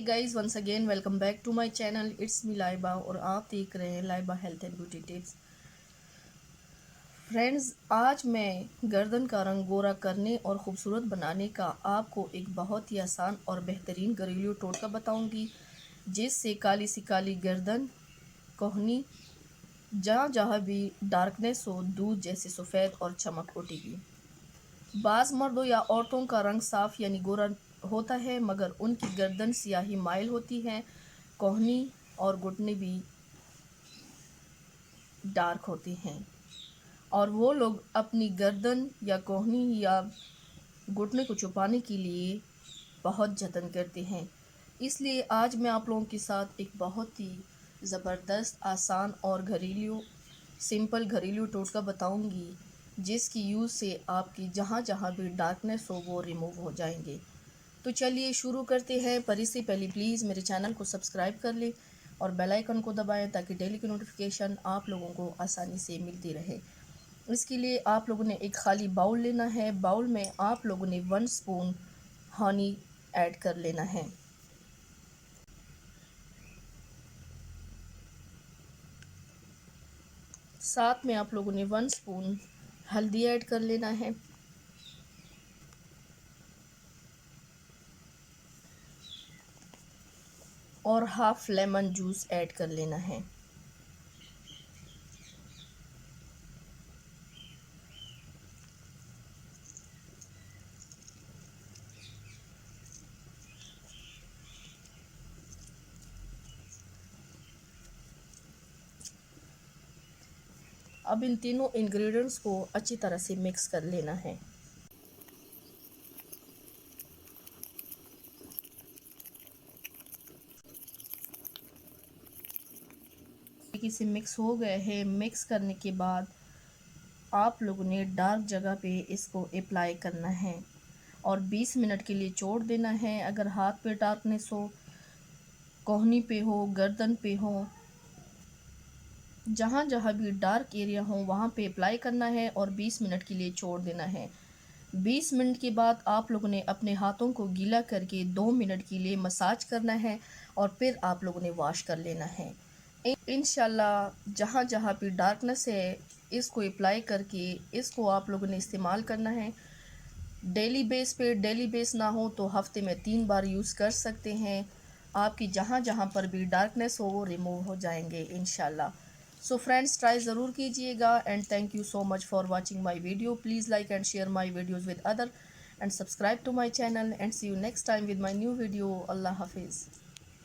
Guys, once again welcome back to my channel. It's me Laiba और आप देख रहे हैं Laiba health and beauty tips. Friends, आज मैं गर्दन का रंग गोरा करने और ख़ूबसूरत बनाने का आपको एक बहुत ही आसान और बेहतरीन घरेलू टोटका बताऊंगी, जिससे काली सी काली गर्दन, कोहनी, जहाँ जहाँ भी डार्कनेस हो, दूध जैसे सफ़ेद और चमक उठेगी। बाज़ मर्दों या औरतों का रंग साफ यानी गोरा होता है, मगर उनकी गर्दन स्याही माइल होती है, कोहनी और घुटने भी डार्क होते हैं, और वो लोग अपनी गर्दन या कोहनी या घुटने को छुपाने के लिए बहुत जतन करते हैं। इसलिए आज मैं आप लोगों के साथ एक बहुत ही ज़बरदस्त, आसान और सिंपल घरेलू टोटका बताऊंगी, जिसकी यूज़ से आपकी जहाँ जहाँ भी डार्कनेस हो वो रिमूव हो जाएंगे। तो चलिए शुरू करते हैं। पर इससे पहले प्लीज़ मेरे चैनल को सब्सक्राइब कर लें और बेल आइकन को दबाएं, ताकि डेली की नोटिफिकेशन आप लोगों को आसानी से मिलती रहे। इसके लिए आप लोगों ने एक खाली बाउल लेना है। बाउल में आप लोगों ने 1 स्पून हनी ऐड कर लेना है। साथ में आप लोगों ने 1 स्पून हल्दी ऐड कर लेना है। और हाफ लेमन जूस ऐड कर लेना है। अब इन तीनों इंग्रेडिएंट्स को अच्छी तरह से मिक्स कर लेना है। से मिक्स हो गए हैं। मिक्स करने के बाद आप लोगों ने डार्क जगह पे इसको अप्लाई करना है और 20 मिनट के लिए छोड़ देना है। अगर हाथ पे डार्कनेस हो, कोहनी पे हो, गर्दन पे हो, जहाँ जहाँ भी डार्क एरिया हो वहाँ पे अप्लाई करना है और 20 मिनट के लिए छोड़ देना है। 20 मिनट के बाद आप लोगों ने अपने हाथों को गीला करके 2 मिनट के लिए मसाज करना है और फिर आप लोगों ने वॉश कर लेना है। इंशाल्लाह जहाँ जहाँ भी डार्कनेस है, इसको अप्लाई करके इसको आप लोगों ने इस्तेमाल करना है। डेली बेस ना हो तो हफ्ते में 3 बार यूज़ कर सकते हैं। आपकी जहाँ जहाँ पर भी डार्कनेस हो वो रिमूव हो जाएंगे इंशाल्लाह। सो फ्रेंड्स, ट्राई ज़रूर कीजिएगा। And thank you so much for watching my video. Please like and share my videos with other and subscribe to my channel and see you next time with my new video. Allah हाफिज़।